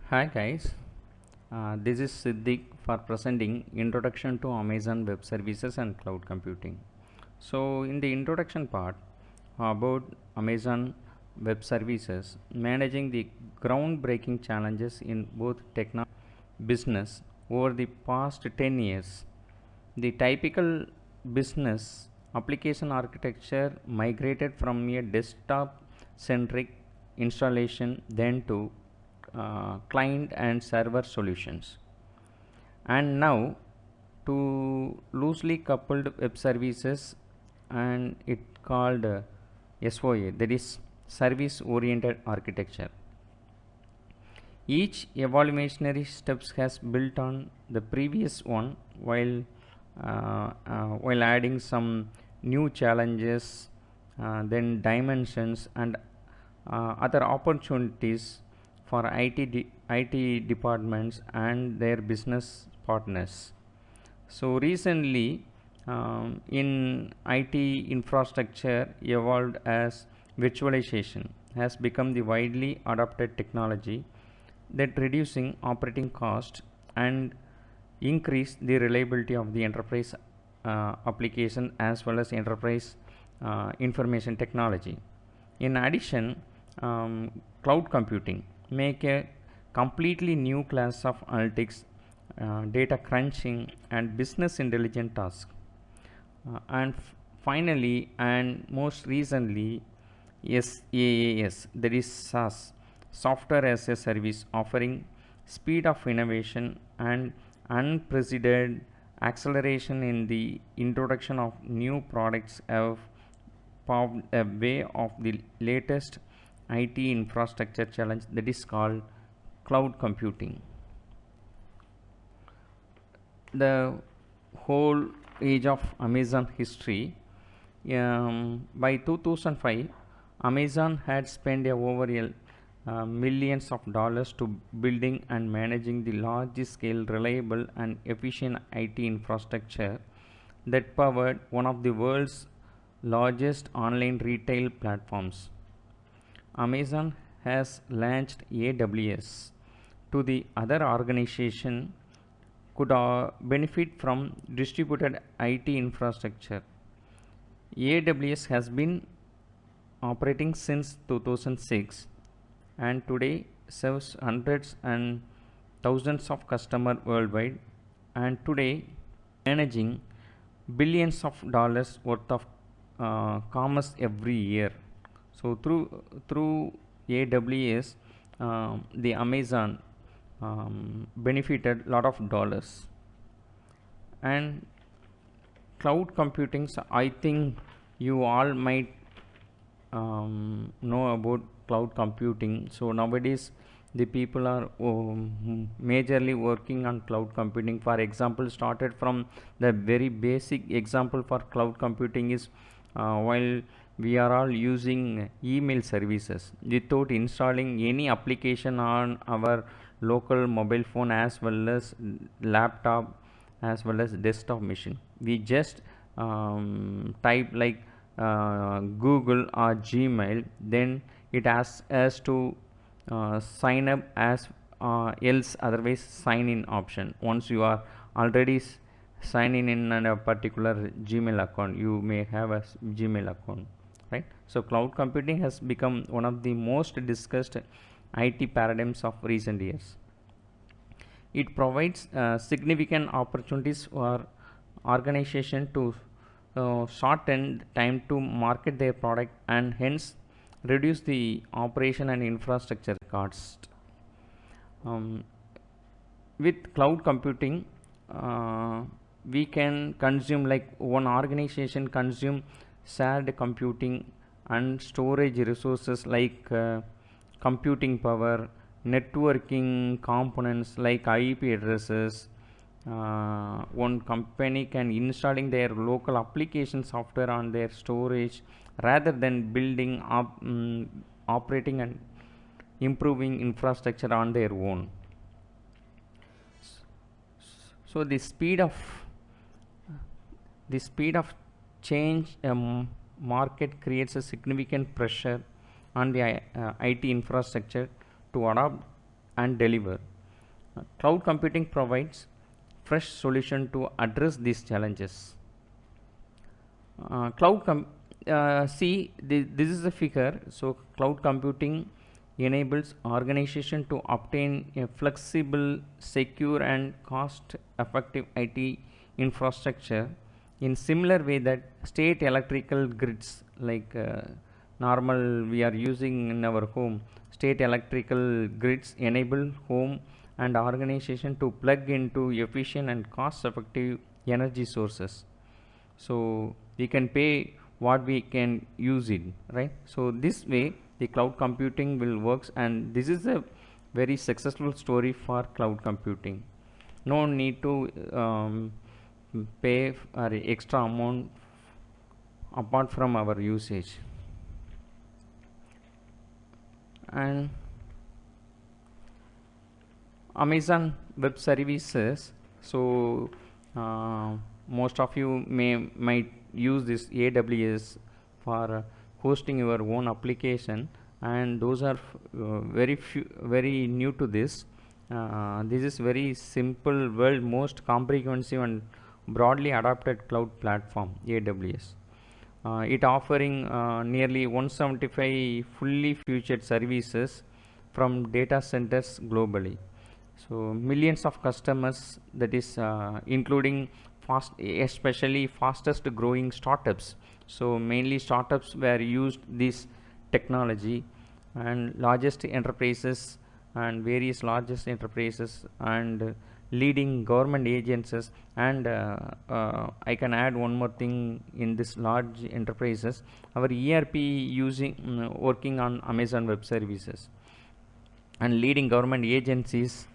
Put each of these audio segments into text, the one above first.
Hi guys, this is Siddiq for presenting Introduction to Amazon Web Services and Cloud Computing. So in the introduction part about Amazon Web Services, managing the groundbreaking challenges in both technology and business over the past 10 years. The typical business application architecture migrated from a desktop centric installation then to client and server solutions, and now to loosely coupled web services, and it called SOA, that is service oriented architecture. Each evolutionary steps has built on the previous one while adding some new challenges, then dimensions and other opportunities for IT departments and their business partners. So recently, in IT infrastructure evolved as virtualization has become the widely adopted technology that reducing operating cost and increase the reliability of the enterprise application as well as enterprise information technology. In addition, cloud computing make a completely new class of analytics, data crunching and business intelligence tasks. And finally and most recently, SaaS, that is SaaS, software as a service, offering speed of innovation and unprecedented acceleration in the introduction of new products have paved a way of the latest IT infrastructure challenge, that is called cloud computing. The whole age of Amazon history, by 2005, Amazon had spent over millions of dollars to building and managing the large scale, reliable and efficient IT infrastructure that powered one of the world's largest online retail platforms. Amazon has launched AWS to the other organization could benefit from distributed IT infrastructure. AWS has been operating since 2006 and today serves hundreds and thousands of customers worldwide, and today managing billions of dollars worth of commerce every year. So through AWS, the Amazon benefited lot of dollars. And cloud computing, so I think you all might know about cloud computing. So nowadays the people are majorly working on cloud computing. For example, started from the very basic example for cloud computing is while we are all using email services without installing any application on our local mobile phone as well as laptop as well as desktop machine, we just type like Google or Gmail, then it asks us to sign up as else otherwise sign in option. Once you are already signing in a particular Gmail account, you may have a Gmail account, right? So cloud computing has become one of the most discussed IT paradigms of recent years. It provides significant opportunities for organization to shorten time to market their product and hence reduce the operation and infrastructure cost. Um, with cloud computing, we can consume, like one organization consume shared computing and storage resources like computing power, networking components like IP addresses. One company can installing their local application software on their storage rather than building up, operating and improving infrastructure on their own. So the speed of change market creates a significant pressure on the IT infrastructure to adopt and deliver. Cloud computing provides fresh solution to address these challenges. See, this is the figure. So cloud computing enables organization to obtain a flexible, secure and cost effective IT infrastructure in similar way that state electrical grids, like normal we are using in our home. State electrical grids enable home and organization to plug into efficient and cost effective energy sources. So we can pay what we can use it, right? So this way the cloud computing will works, and this is a very successful story for cloud computing. No need to pay or extra amount apart from our usage. And Amazon Web Services. So most of you might use this AWS for hosting your own application, and those are very new to this. This is very simple, world most comprehensive and broadly adopted cloud platform, AWS. It offering nearly 175 fully featured services from data centers globally. So millions of customers, that is including especially fastest growing startups. So mainly startups were used this technology, and largest enterprises and various largest enterprises and leading government agencies. And I can add one more thing in this large enterprises. Our ERP using working on Amazon Web Services, and leading government agencies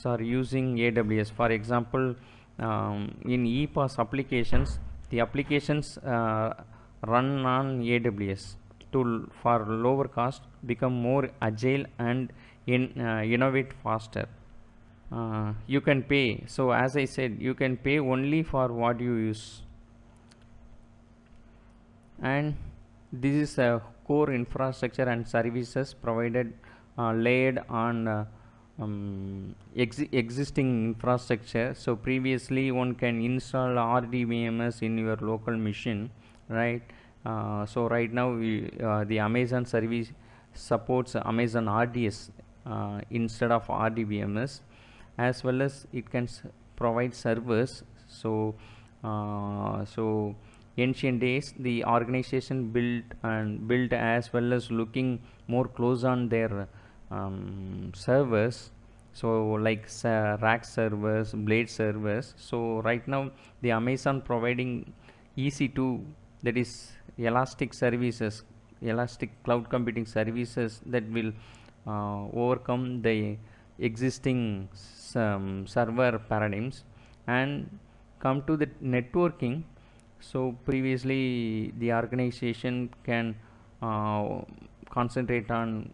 are using AWS. For example, in ePass applications, the applications run on AWS to for lower cost, become more agile and innovate faster. You can pay. So as I said, you can pay only for what you use. And this is a core infrastructure and services provided laid on existing infrastructure. So previously one can install RDBMS in your local machine, right? So right now the Amazon service supports Amazon RDS instead of RDBMS, as well as it can provide servers. So ancient days the organization built as well as looking more close on their servers, so like rack servers, blade servers. So right now the Amazon providing EC2, that is elastic services, elastic cloud computing services, that will overcome the existing server paradigms and come to the networking. So previously the organization can concentrate on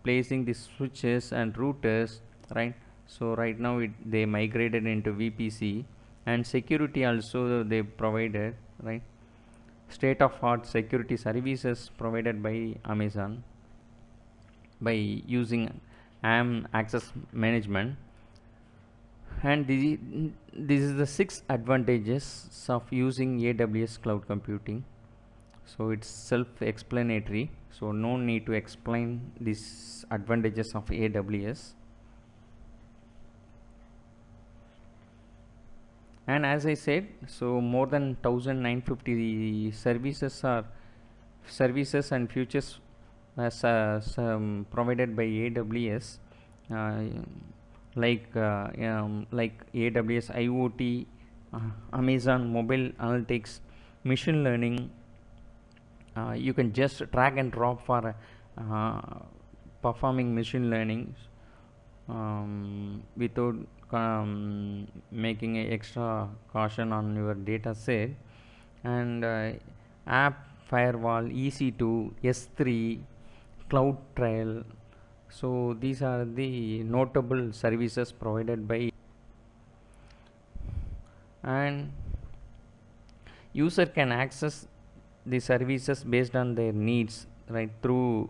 placing the switches and routers, right? So right now they migrated into VPC, and security also they provided, right? State of art security services provided by Amazon by using AM access management. And this is the 6 advantages of using AWS cloud computing. So it's self-explanatory, so no need to explain these advantages of AWS. And as I said, so more than 1950 services and features as provided by AWS, like AWS IoT, Amazon Mobile Analytics, machine learning. You can just drag and drop for performing machine learning without making a extra caution on your data set. And app firewall, EC2, S3, CloudTrail. So these are the notable services provided by, and user can access the services based on their needs, right, through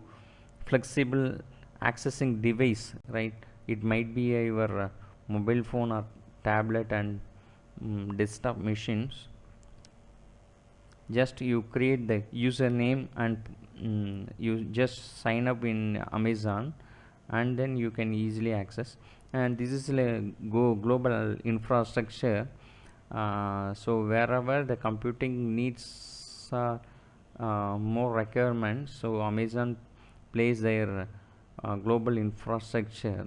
flexible accessing device, right? it might be your mobile phone or tablet and desktop machines. Just you create the username and you just sign up in Amazon, and then you can easily access. And this is a global infrastructure, so wherever the computing needs more requirements, so Amazon plays their global infrastructure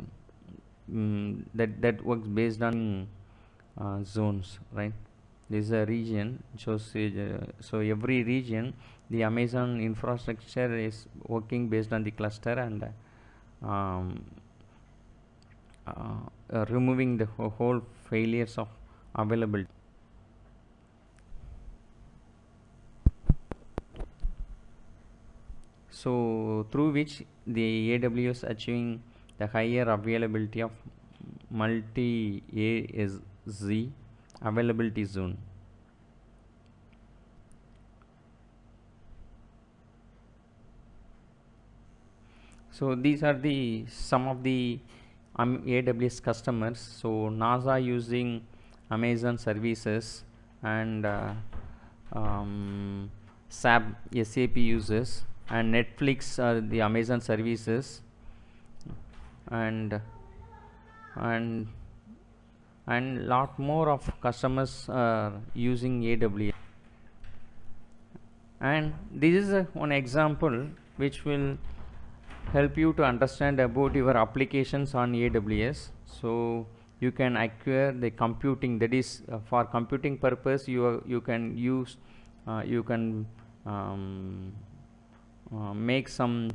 that works based on zones, right? This is a region, so every region the Amazon infrastructure is working based on the cluster, and um, removing the whole failures of availability. So through which the AWS achieving the higher availability of multi AZ availability zone. So these are the some of the AWS customers. So NASA using Amazon services, and SAP users, and Netflix are the Amazon services, and and and lot more of customers are using AWS. And this is one example which will help you to understand about your applications on AWS. So you can acquire the computing, that is for computing purpose you can use you can make some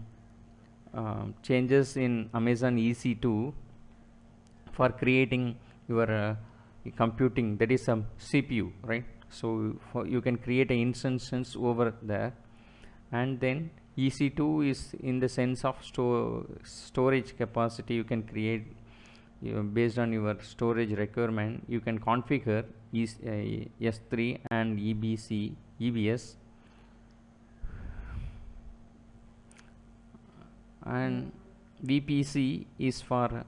changes in Amazon EC2 for creating your computing, that is some CPU, right? So you can create an instance over there, and then EC2 is in the sense of storage capacity. You can create based on your storage requirement. You can configure S3 and EBS, and VPC is for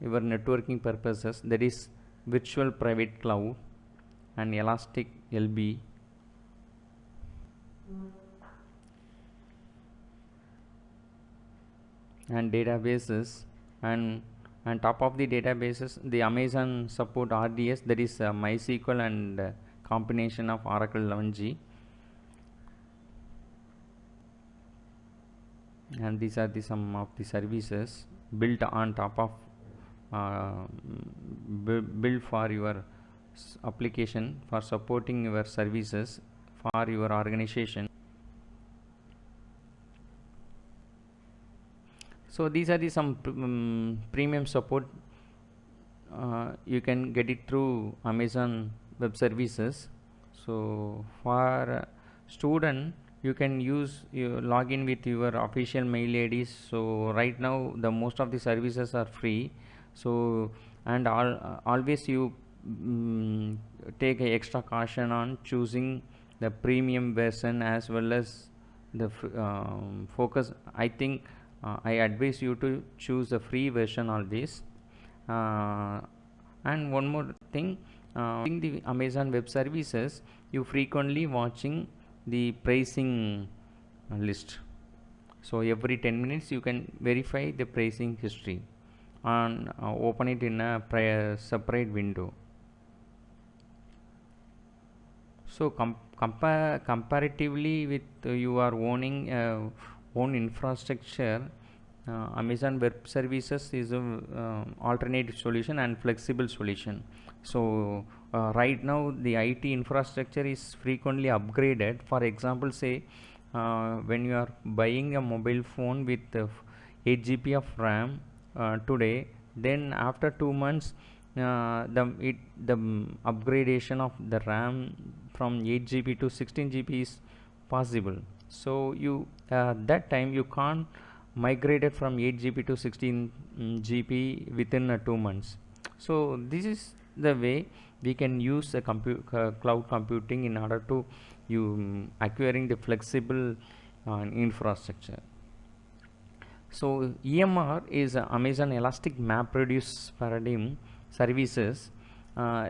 your networking purposes, that is virtual private cloud, and Elastic LB. And databases, and top of the databases the Amazon support RDS, that is MySQL and combination of Oracle 11g. And these are the some of the services built on top of built for your application for supporting your services for your organization. So these are the some premium support. You can get it through Amazon Web Services. So for student, you can use you log in with your official mail IDs. So right now the most of the services are free. So and always you take a extra caution on choosing the premium version as well as the focus. I think I advise you to choose the free version of this. And one more thing, in the Amazon Web Services, you frequently watching the pricing list. So every 10 minutes you can verify the pricing history and open it in a separate window. So comparatively with you are owning own infrastructure, Amazon Web Services is a alternative solution and flexible solution. So right now the IT infrastructure is frequently upgraded. For example, say when you are buying a mobile phone with 8 GB of RAM today, then after 2 months the upgradation of the RAM from 8 GB to 16 GB is possible. So you that time you can't migrate it from 8 GB to 16 GB within 2 months. So this is the way we can use the cloud computing in order to you acquiring the flexible infrastructure. So EMR is Amazon Elastic MapReduce Paradigm Services.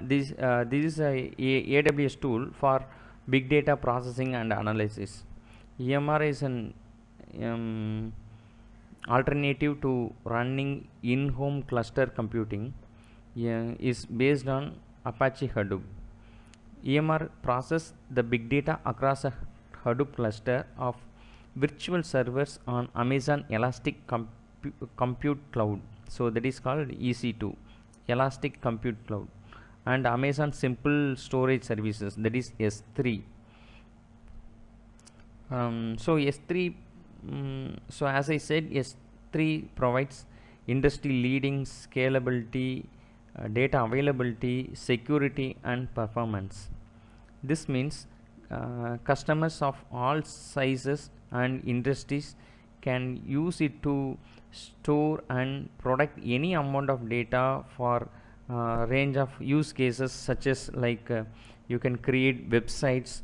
This is a AWS tool for big data processing and analysis. EMR is an um, alternative to running in-home cluster computing. Is based on Apache Hadoop. EMR process the big data across a Hadoop cluster of virtual servers on Amazon Elastic Compute Cloud. So that is called EC2, Elastic Compute Cloud, and Amazon Simple Storage Services, that is S3. So S3, so as I said, S3 provides industry leading scalability, data availability, security, and performance. This means customers of all sizes and industries can use it to store and protect any amount of data for range of use cases, such as like you can create websites,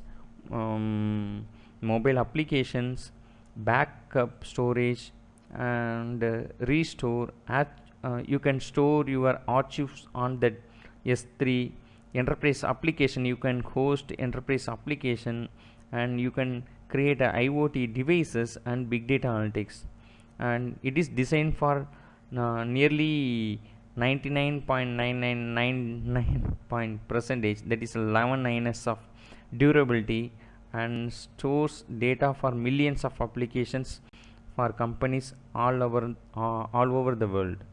mobile applications, backup storage, and restore. You can store your archives on that S3 enterprise application. You can host enterprise application, and you can create IoT devices and big data analytics. And it is designed for nearly 99.9999 percentage, that is 11 nines of durability, and stores data for millions of applications for companies all over the world.